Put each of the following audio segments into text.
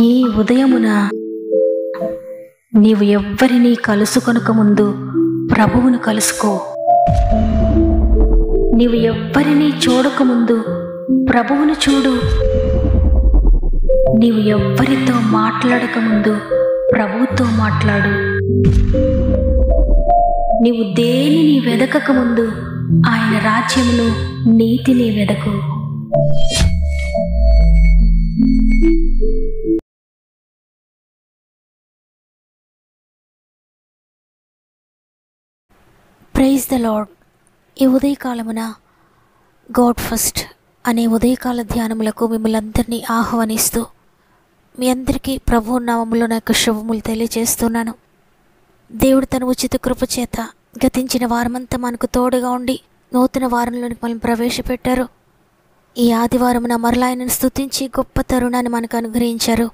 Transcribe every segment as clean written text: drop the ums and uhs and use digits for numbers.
ఈ ఉదయమున నీవు ఎవ్వరినీ కలుసుకొనక ముందు ప్రభువును కలుసుకో. నీవు ఎవ్వరినీ చూడకముందు ప్రభువును చూడు. నీవు ఎవ్వరితో మాట్లాడకముందు ప్రభువుతో మాట్లాడు. నీవు దేనిని వెదకకముందు ఆయన రాజ్యమును నీతిని వెదకు. Praise the lord. ఈ ఉదయకాలమున గాడ్ ఫస్ట్ అనే ఉదయకాల ధ్యానములకు మిమ్మల్ని అందరినీ ఆహ్వానిస్తూ మీ అందరికీ ప్రభువు నామములో నా యొక్క శుభములు తెలియజేస్తున్నాను. దేవుడు తన ఉచిత కృప చేత గతించిన వారమంతా మనకు తోడుగా ఉండి నూతన వారంలోనికి మనం ప్రవేశపెట్టారు. ఈ ఆదివారమున మరలా ఆయనను స్తుతించి గొప్ప తరుణాన్ని మనకు అనుగ్రహించారు.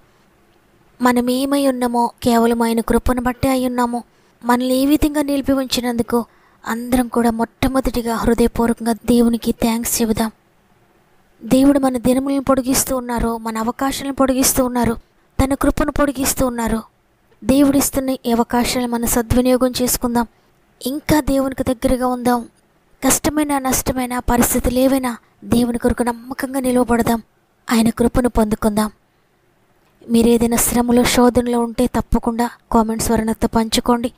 మనం ఏమై ఉన్నామో కేవలం ఆయన కృపను బట్టే అయి ఉన్నాము. మనల్ని ఏ విధంగా నిలిపి ఉంచినందుకు అందరం కూడా మొట్టమొదటిగా హృదయపూర్వకంగా దేవునికి థ్యాంక్స్ చెబుదాం. దేవుడు మన దినములను పొడిగిస్తూ ఉన్నారు, మన అవకాశాలను పొడిగిస్తూ ఉన్నారు, తన కృపను పొడిగిస్తూ ఉన్నారు. దేవుడిస్తున్న ఈ అవకాశాలను మనం సద్వినియోగం చేసుకుందాం. ఇంకా దేవునికి దగ్గరగా ఉందాం. కష్టమైన నష్టమైన పరిస్థితులు ఏవైనా దేవుని కొరకు నమ్మకంగా నిలవబడదాం. ఆయన కృపను పొందుకుందాం. మీరు ఏదైనా శ్రమలో శోధనలో ఉంటే తప్పకుండా కామెంట్స్ ద్వారా నాతో పంచుకోండి.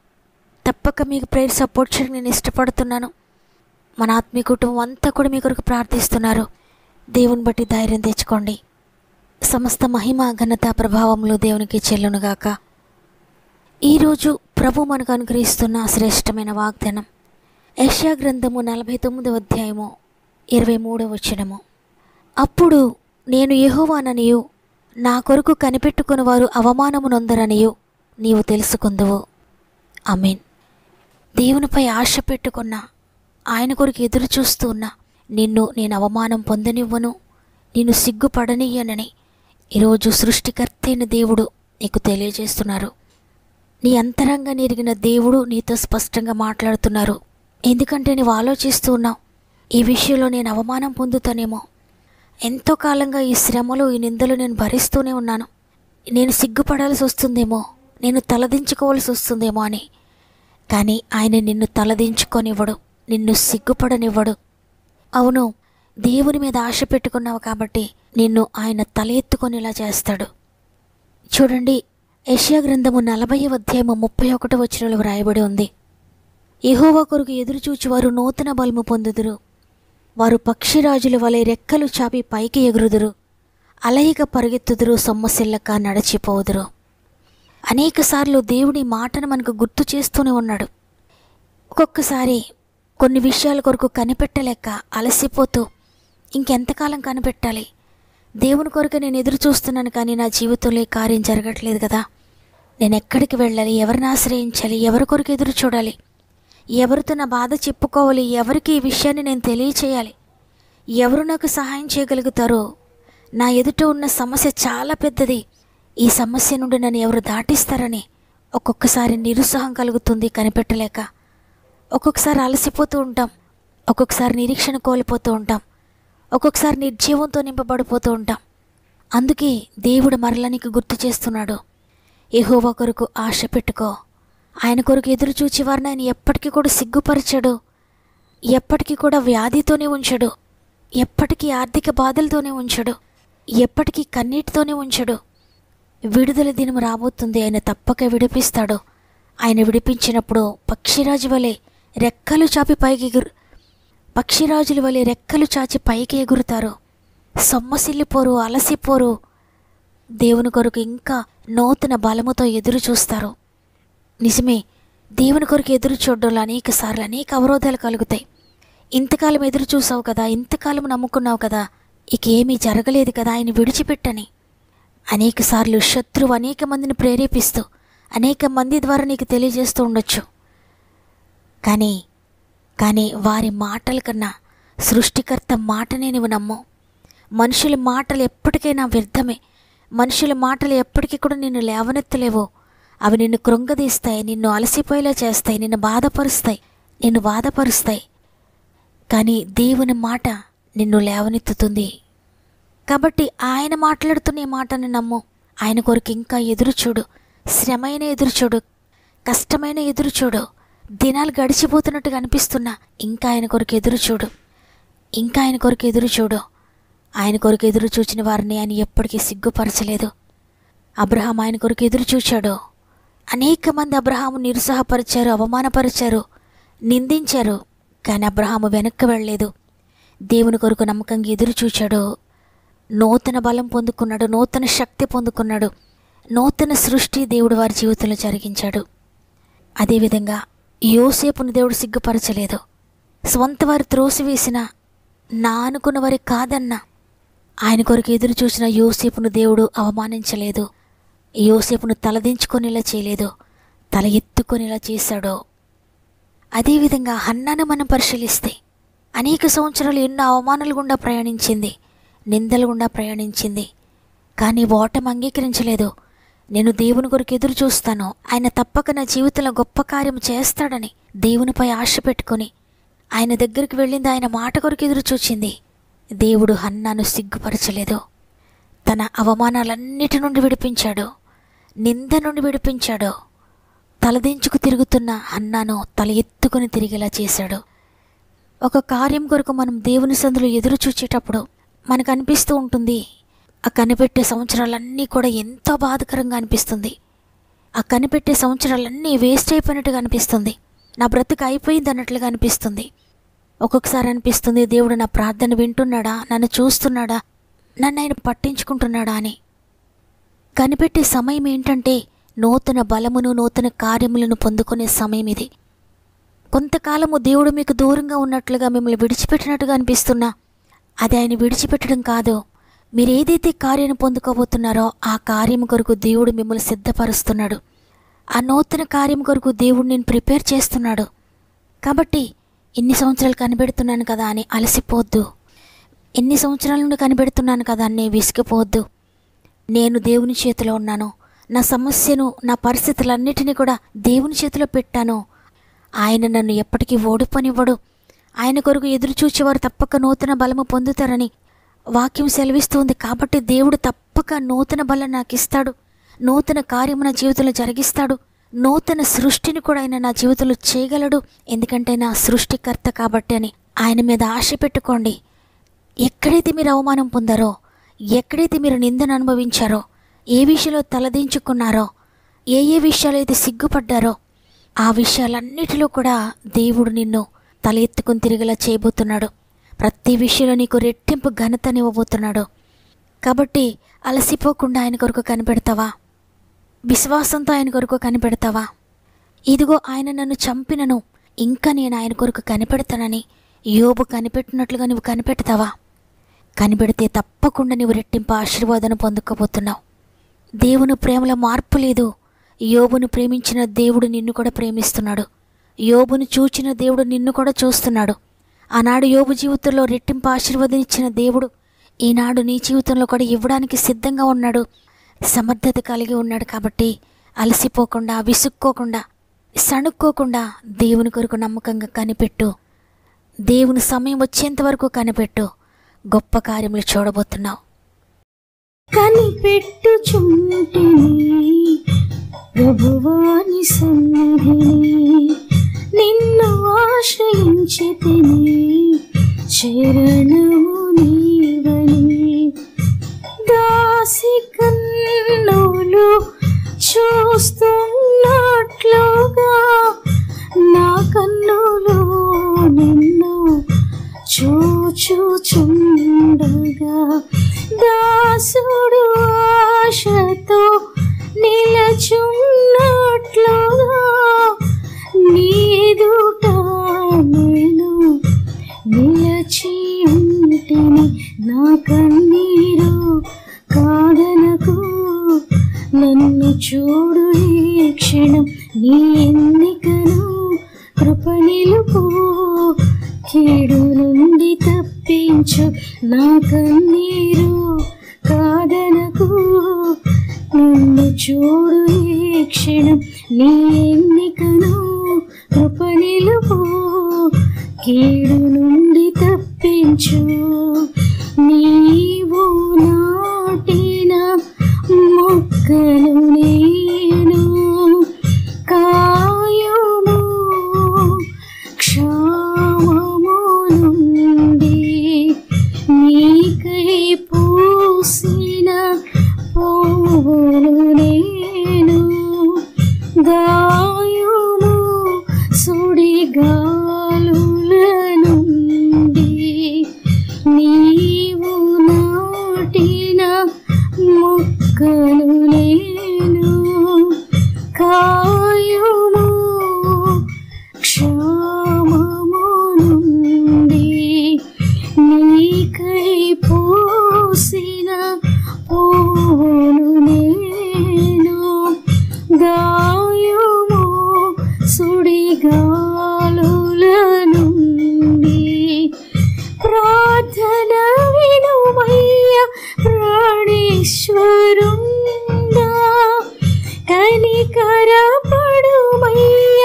తప్పక మీకు ప్రేయర్ సపోర్ట్ చేయడానికి నేను ఇష్టపడుతున్నాను. మన ఆత్మీయ కుటుంబం అంతా కూడా మీ కొరకు ప్రార్థిస్తున్నారు. దేవుని బట్టి ధైర్యం తెచ్చుకోండి. సమస్త మహిమ ఘనత ప్రభావములు దేవునికి చెల్లునుగాక. ఈరోజు ప్రభు మనకు అనుగ్రహిస్తున్న శ్రేష్టమైన వాగ్దానం యెషయా గ్రంథము 49వ అధ్యాయము 23వ వచనము. అప్పుడు నేను యెహోవాననియు నా కొరకు కనిపెట్టుకుని వారు అవమానము నొందరనియు నీవు తెలుసుకుందువు. ఆమేన్. దేవునిపై ఆశ పెట్టుకున్న, ఆయన కొరకు ఎదురు చూస్తూ ఉన్నా నిన్ను నేను అవమానం పొందనివ్వను, నిన్ను సిగ్గుపడనియ్యనని ఈరోజు సృష్టికర్త అయిన దేవుడు నీకు తెలియజేస్తున్నారు. నీ అంతరంగాన్ని ఎరిగిన దేవుడు నీతో స్పష్టంగా మాట్లాడుతున్నారు. ఎందుకంటే నువ్వు ఆలోచిస్తూ ఉన్నావు, ఈ విషయంలో నేను అవమానం పొందుతానేమో, ఎంతో కాలంగా ఈ శ్రమలు ఈ నిందలు నేను భరిస్తూనే ఉన్నాను, నేను సిగ్గుపడాల్సి వస్తుందేమో, నేను తలదించుకోవాల్సి వస్తుందేమో అని. కానీ ఆయన నిన్ను తలదించుకొనివ్వడు, నిన్ను సిగ్గుపడనివ్వడు. అవును, దేవుని మీద ఆశ పెట్టుకున్నావు కాబట్టి నిన్ను ఆయన తల ఎత్తుకొనిలా చేస్తాడు. చూడండి, యెషయా గ్రంథము 40వ అధ్యాయము 31వ వచనంలో వ్రాయబడి ఉంది. యెహోవా కొరకు ఎదురుచూచి వారు నూతన బలము పొందుదురు. వారు పక్షిరాజుల వలె రెక్కలు చాపి పైకి ఎగురుదురు. అలయిక పరిగెత్తుదురు, సొమ్మసిల్లక నడచిపోదురు. అనేక సార్లు దేవుడి మాటను మనకు గుర్తు చేస్తూనే ఉన్నాడు. ఒక్కొక్కసారి కొన్ని విషయాల కొరకు కనిపెట్టలేక అలసిపోతూ ఇంకెంతకాలం కనిపెట్టాలి, దేవుని కొరకు నేను ఎదురు చూస్తున్నాను కానీ నా జీవితంలో ఈ కార్యం జరగట్లేదు కదా, నేను ఎక్కడికి వెళ్ళాలి, ఎవరిని ఆశ్రయించాలి, ఎవరి కొరకు ఎదురు చూడాలి, ఎవరితో నా బాధ చెప్పుకోవాలి, ఎవరికి ఈ విషయాన్ని నేను తెలియచేయాలి, ఎవరు నాకు సహాయం చేయగలుగుతారో, నా ఎదుట ఉన్న సమస్య చాలా పెద్దది, ఈ సమస్య నుండి నన్ను ఎవరు దాటిస్తారని ఒక్కొక్కసారి నిరుత్సాహం కలుగుతుంది కనిపెట్టలేక. ఒక్కొక్కసారి అలసిపోతూ ఉంటాం, ఒక్కొక్కసారి నిరీక్షణ కోల్పోతూ ఉంటాం, ఒక్కొక్కసారి నిర్జీవంతో నింపబడిపోతూ ఉంటాం. అందుకే దేవుడు మరలా నీకు గుర్తు చేస్తున్నాడు, యెహోవా కొరకు ఆశ పెట్టుకో. ఆయన కొరకు ఎదురు చూచి వారిని ఆయన ఎప్పటికీ కూడా సిగ్గుపరచడు, ఎప్పటికీ కూడా వ్యాధితోనే ఉంచడు, ఎప్పటికీ ఆర్థిక బాధలతోనే ఉంచడు, ఎప్పటికీ కన్నీటితోనే ఉంచడు. విడుదల దినం రాబోతుంది, ఆయన తప్పక విడిపిస్తాడు. ఆయన విడిపించినప్పుడు పక్షిరాజుల వలె రెక్కలు చాచి పైకి ఎగురుతారు. సొమ్మసిల్లిపోరు, అలసిపోరు. దేవుని కొరకు ఇంకా నూతన బలముతో ఎదురు చూస్తారు. నిజమే, దేవుని కొరకు ఎదురు చూడడంలో అనేక సార్లు అనేక అవరోధాలు కలుగుతాయి. ఇంతకాలం ఎదురు చూసావు కదా, ఇంతకాలం నమ్ముకున్నావు కదా, ఇక ఏమీ జరగలేదు కదా, ఆయన విడిచిపెట్టని. అనేక సార్లు శత్రువు అనేక మందిని ప్రేరేపిస్తూ అనేక మంది ద్వారా నీకు తెలియజేస్తూ ఉండొచ్చు. కానీ వారి మాటల కన్నా సృష్టికర్త మాటనే నువ్వు నమ్ము. మనుషుల మాటలు ఎప్పటికైనా వ్యర్థమే. మనుషుల మాటలు ఎప్పటికీ కూడా నిన్ను లేవనెత్తలేవు. అవి నిన్ను కృంగదీస్తాయి, నిన్ను అలసిపోయేలా చేస్తాయి, నిన్ను బాధపరుస్తాయి. కానీ దేవుని మాట నిన్ను లేవనెత్తుతుంది. కాబట్టి ఆయన మాట్లాడుతున్న ఈ మాటని నమ్ము. ఆయన కొరకు ఇంకా ఎదురుచూడు. శ్రమైన ఎదురుచూడు, కష్టమైన ఎదురుచూడు. దినాలు గడిచిపోతున్నట్టుగా అనిపిస్తున్నా ఇంకా ఆయన కొరకు ఎదురుచూడు, ఇంకా ఆయన కొరకు ఎదురుచూడు. ఆయన కొరకు ఎదురు చూచిన వారిని ఆయన ఎప్పటికీ సిగ్గుపరచలేదు. అబ్రహాం ఆయన కొరకు ఎదురు చూచాడు. అనేక మంది అబ్రహాము నిరుత్సాహపరిచారు, అవమానపరిచారు, నిందించారు. కానీ అబ్రహాము వెనక్కి వెళ్ళలేదు. దేవుని కొరకు నమ్మకంగా ఎదురు చూచాడు. నూతన బలం పొందుకున్నాడు, నూతన శక్తి పొందుకున్నాడు, నూతన సృష్టి దేవుడు వారి జీవితంలో జరిగించాడు. అదేవిధంగా యోసేపును దేవుడు సిగ్గుపరచలేదు. స్వంత వారు త్రోసివేసిన, నా అనుకున్న వారి కాదన్నా ఆయన కొరకు ఎదురు చూసిన యోసేపును దేవుడు అవమానించలేదు. యోసేపును తలదించుకొనిలా చేయలేదు, తల ఎత్తుకొనిలా చేశాడు. అదేవిధంగా హన్నాను మనం పరిశీలిస్తే అనేక సంవత్సరాలు ఎన్నో అవమానాలు గుండా ప్రయాణించింది, నిందలు గుండా ప్రయాణించింది. కానీ ఓటమి అంగీకరించలేదు. నేను దేవుని కొరకు ఎదురు చూస్తాను, ఆయన తప్పక నా జీవితంలో గొప్ప కార్యం చేస్తాడని దేవునిపై ఆశ పెట్టుకొని ఆయన దగ్గరికి వెళ్ళింది. ఆయన మాట కొరకు ఎదురు చూచింది. దేవుడు హన్నాను సిగ్గుపరచలేదు. తన అవమానాలన్నిటి నుండి విడిపించాడు, నింద నుండి విడిపించాడు. తలదించుకు తిరుగుతున్న హన్నాను తల ఎత్తుకుని తిరిగేలా చేశాడు. ఒక కార్యం కొరకు మనం దేవుని సందులో ఎదురు చూచేటప్పుడు మనకు అనిపిస్తూ ఉంటుంది, ఆ కనిపెట్టే సంవత్సరాలన్నీ కూడా ఎంతో బాధకరంగా అనిపిస్తుంది. ఆ కనిపెట్టే సంవత్సరాలన్నీ వేస్ట్ అయిపోయినట్టుగా అనిపిస్తుంది. నా బ్రతుకు అయిపోయింది అన్నట్లుగా అనిపిస్తుంది. ఒక్కొక్కసారి అనిపిస్తుంది, దేవుడు నా ప్రార్థన వింటున్నాడా, నన్ను చూస్తున్నాడా, నన్ను ఆయన పట్టించుకుంటున్నాడా అని. కనిపెట్టే సమయం ఏంటంటే నూతన బలమును, నూతన కార్యములను పొందుకునే సమయం ఇది. కొంతకాలము దేవుడు మీకు దూరంగా ఉన్నట్లుగా, మిమ్మల్ని విడిచిపెట్టినట్టుగా అనిపిస్తున్నా అది ఆయన విడిచిపెట్టడం కాదు. మీరు ఏదైతే కార్యాన్ని పొందుకోబోతున్నారో ఆ కార్యం కొరకు దేవుడు మిమ్మల్ని సిద్ధపరుస్తున్నాడు. ఆ నూతన కార్యం కొరకు దేవుడు నేను ప్రిపేర్ చేస్తున్నాడు. కాబట్టి ఎన్ని సంవత్సరాలు కనిపెడుతున్నాను కదా అని అలసిపోవద్దు. ఎన్ని సంవత్సరాల నుండి కనిపెడుతున్నాను కదా అని విసిగిపోవద్దు. నేను దేవుని చేతిలో ఉన్నాను. నా సమస్యను, నా పరిస్థితులన్నిటినీ కూడా దేవుని చేతిలో పెట్టాను. ఆయన నన్ను ఎప్పటికీ ఓడిపోనివ్వడు. ఆయన కొరకు ఎదురు చూచేవారు తప్పక నూతన బలము పొందుతారని వాక్యం సెలవిస్తుంది. కాబట్టి దేవుడు తప్పక నూతన బలం నాకు ఇస్తాడు, నూతన కార్యము నా జీవితంలో జరిగిస్తాడు, నూతన సృష్టిని కూడా ఆయన నా జీవితంలో చేయగలడు. ఎందుకంటే నా సృష్టికర్త కాబట్టి అని ఆయన మీద ఆశ పెట్టుకోండి. ఎక్కడైతే మీరు అవమానం పొందారో, ఎక్కడైతే మీరు నిందను అనుభవించారో, ఏ విషయంలో తలదించుకున్నారో, ఏ విషయాలు అయితే సిగ్గుపడ్డారో ఆ విషయాలన్నిటిలో కూడా దేవుడు నిన్ను తల ఎత్తుకుని తిరిగేలా చేయబోతున్నాడు. ప్రతి విషయంలో నీకు రెట్టింపు ఘనతనివ్వబోతున్నాడు. కాబట్టి అలసిపోకుండా ఆయన కొరకు కనిపెడతావా? విశ్వాసంతో ఆయన కొరకు కనిపెడతావా? ఇదిగో ఆయన నన్ను చంపినను ఇంకా నేను ఆయన కొరకు కనిపెడతానని యోబు కనిపెట్టినట్లుగా నువ్వు కనిపెడతావా? కనిపెడితే తప్పకుండా నువ్వు రెట్టింపు ఆశీర్వాదం పొందుకోబోతున్నావు. దేవుని ప్రేమలో మార్పు లేదు. యోబును ప్రేమించిన దేవుడు నిన్ను కూడా ప్రేమిస్తున్నాడు. యోబును చూచిన దేవుడు నిన్ను కూడా చూస్తున్నాడు. ఆనాడు యోబు జీవితంలో రెట్టింపు ఆశీర్వాదం ఇచ్చిన దేవుడు ఈనాడు నీ జీవితంలో కూడా ఇవ్వడానికి సిద్ధంగా ఉన్నాడు, సమర్థత కలిగి ఉన్నాడు. కాబట్టి అలసిపోకుండా, విసుక్కోకుండా, సణుక్కోకుండా దేవుని కొరకు నమ్మకంగా కనిపెట్టు. దేవుని సమయం వచ్చేంత వరకు కనిపెట్టు. గొప్ప కార్యములు చూడబోతున్నావు. కనిపెట్టుచుంటిని ప్రభువాని సన్నిధిని, నిన్ను ఆశ్రయించితిని చరణము నీవని. దాసి కన్నులు చూస్తున్నట్లుగా నా కన్నులు నిన్ను చూచుచుండగా, దాసుడు ఆశతో నిలచున్నట్లుగా నీ ఎదుట నేను నిలచి ఉంటిని. నా కన్నీరు కాదనకు, నన్ను చూడు ఈ క్షణం, నీ ఎన్నికను కృప నిలుపు, కీడు నుండి తప్పించు. నా కన్నీరు కాదనకు, నన్ను చూడు ఈ క్షణం, నీ ఎన్నికను కృప నిలుపు, కీడు నుండి తప్పించు. నీవు నాటిన మొక్క మొక్కను నేను కాయము క్షామము నుండి నీకై పూసిన పువ్వును నేను గాయము సుడిగాలుల నుండి నీవు నాటిన మొక్కను నేను కాయము క్షామము నుండి నీకై పూసిన పువ్వును నేను గాయము సుడిగాలుల నుండి ప్రార్థన వినుమయ్య ప్రాణేశ్వరుండా కనికరపడుమయ్య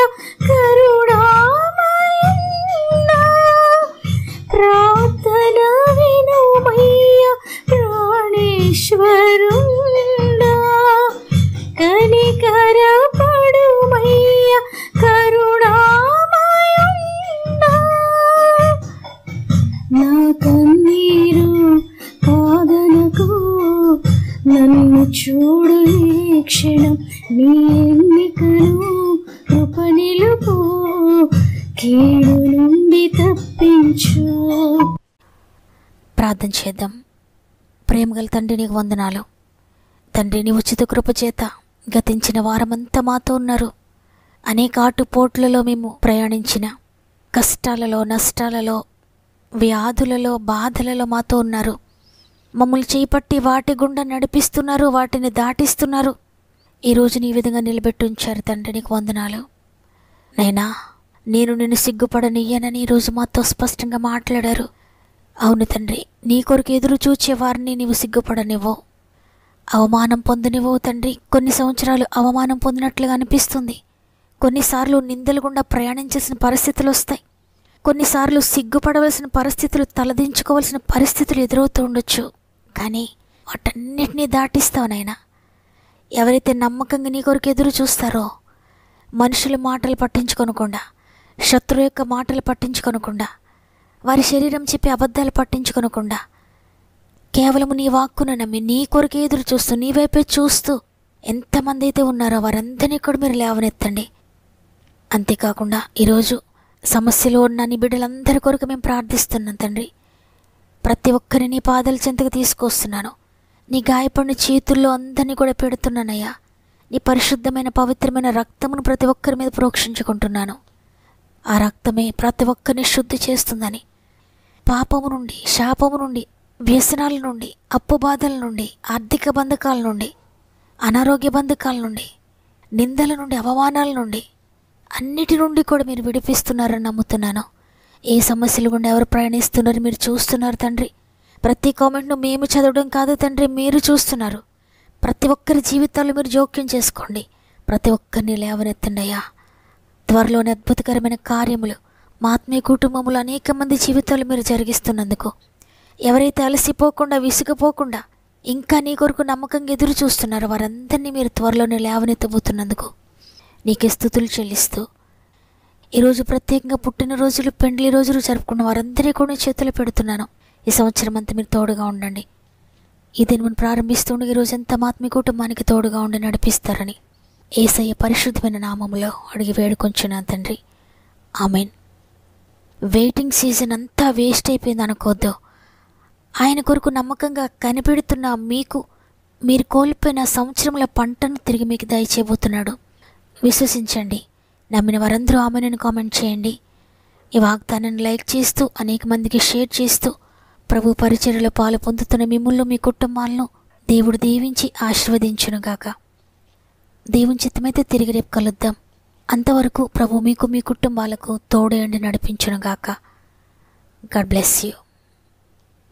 కరుణామయుండా ప్రార్థన వినుమయ్య ప్రాణేశ్వరుండా కనికరపడుమయ్య కరుణామయుండా నా కన్నీరు కాదనకు నన్ను చూడు ఈ క్షణం నీ ఎన్నికను కృప నిలుపు కీడు నుండి తప్పించు. ప్రార్థన చేద్దాం. ప్రేమగల తండ్రి, నీకు వందనాలు. తండ్రి, నీ ఉచిత కృప చేత గతించిన వారమంతా మాతో ఉన్నారు. అనేక ఆటుపోట్లలో మేము ప్రయాణించిన కష్టాలలో, నష్టాలలో, వ్యాధులలో, బాధలలో మాతో ఉన్నారు. మమ్మల్ని చేపట్టి వాటి గుండా నడిపిస్తున్నారు, వాటిని దాటిస్తున్నారు. ఈరోజు నీ విధంగా నిలబెట్టి ఉంచారు తండ్రి, నీకు వందనాలు. నైనా, నేను నిన్ను సిగ్గుపడనియ్యనని ఈరోజు మాతో స్పష్టంగా మాట్లాడారు. అవును తండ్రి, నీ కొరకు ఎదురు చూచే వారిని నీవు సిగ్గుపడనివ్వవు, అవమానం పొందనివ్వవు తండ్రి. కొన్ని సంవత్సరాలు అవమానం పొందినట్లుగా అనిపిస్తుంది. కొన్నిసార్లు నిందలు గుండా ప్రయాణించాల్సిన పరిస్థితులు వస్తాయి. కొన్నిసార్లు సిగ్గుపడవలసిన పరిస్థితులు, తలదించుకోవలసిన పరిస్థితులు ఎదురవుతూ ఉండొచ్చు. కానీ వాటన్నిటినీ దాటిస్తావు నాయనా. ఎవరైతే నమ్మకంగా నీ కొరకు ఎదురు చూస్తారో, మనుషుల మాటలు పట్టించుకొనకుండా, శత్రువు యొక్క మాటలు పట్టించుకొనకుండా, వారి శరీరం చెప్పే అబద్ధాలు పట్టించుకొనకుండా, కేవలం నీ వాక్కును నమ్మి నీ కొరకే ఎదురు చూస్తూ, నీ వైపే చూస్తూ ఎంతమంది అయితే ఉన్నారో వారందరినీ కూడా మీరు లేవనెత్తండి. అంతేకాకుండా ఈరోజు సమస్యలో ఉన్న నీ బిడ్డలందరి కొరకు మేము ప్రార్థిస్తున్నాం తండ్రి. ప్రతి ఒక్కరిని నీ పాదాల చెంతకు తీసుకొస్తున్నాను. నీ గాయపడిన చేతుల్లో అందరినీ కూడా పెడుతున్నానయ్యా. నీ పరిశుద్ధమైన పవిత్రమైన రక్తమును ప్రతి ఒక్కరి మీద ప్రోక్షించుకుంటున్నాను. ఆ రక్తమే ప్రతి ఒక్కరిని శుద్ధి చేస్తుందని, పాపము నుండి, శాపము నుండి, వ్యసనాల నుండి, అప్పు బాధల నుండి, ఆర్థిక బంధకాల నుండి, అనారోగ్య బంధకాల నుండి, నిందల నుండి, అవమానాల నుండి, అన్నిటి నుండి కూడా మీరు విడిపిస్తున్నారని నమ్ముతున్నాను. ఏ సమస్యలు గుండా ఎవరు ప్రయాణిస్తున్నారు మీరు చూస్తున్నారు తండ్రి. ప్రతి కామెంట్ను మేము చదవడం కాదు తండ్రి, మీరు చూస్తున్నారు. ప్రతి ఒక్కరి జీవితాల్లో మీరు జోక్యం చేసుకోండి. ప్రతి ఒక్కరిని లేవనెత్తండి అయ్యా. త్వరలోని అద్భుతకరమైన కార్యములు మా ఆత్మీయ కుటుంబంలో అనేక మంది జీవితాలు మీరు జరిగిస్తున్నందుకు, ఎవరైతే అలసిపోకుండా, విసుగుపోకుండా ఇంకా నీ కొరకు నమ్మకంగా ఎదురు చూస్తున్నారో వారందరినీ మీరు త్వరలోనే లేవనెత్తబోతున్నందుకు నీకే స్తుతులు చెల్లిస్తూ, ఈరోజు ప్రత్యేకంగా పుట్టినరోజులు, పెండ్లి రోజులు జరుపుకున్న వారందరినీ కూడా చేతులు పెడుతున్నాను. ఈ సంవత్సరం అంతా మీరు తోడుగా ఉండండి. ఈ దినమును ప్రారంభిస్తుండే ఈరోజు ఎంత ఆత్మీయ కుటుంబానికి తోడుగా ఉండి నడిపిస్తారని యేసయ్య పరిశుద్ధమైన నామములో అడిగి వేడుకొంచున్నాను తండ్రి. ఆమెన్. వెయిటింగ్ సీజన్ అంతా వేస్ట్ అయిపోయింది అనుకోవద్దు. ఆయన కొరకు నమ్మకంగా కనిపెడుతున్న మీకు, మీరు కోల్పోయిన సంవత్సరముల పంటను తిరిగి మీకు దయచేయబోతున్నాడు. విశ్వసించండి. నమ్మిన వారందరూ ఆమెను కామెంట్ చేయండి. ఈ వాగ్దానాన్ని లైక్ చేస్తూ, అనేక మందికి షేర్ చేస్తూ, ప్రభు పరిచర్యలో పాలు పొందుతున్న మిమ్మల్ని, మీ కుటుంబాలను దేవుడు దీవించి ఆశీర్వదించునుగాక. దేవుని చిత్తమైతే తిరిగి రేపు కలుద్దాం. అంతవరకు ప్రభు మీకు, మీ కుటుంబాలకు తోడేండి నడిపించునుగాక. God bless you.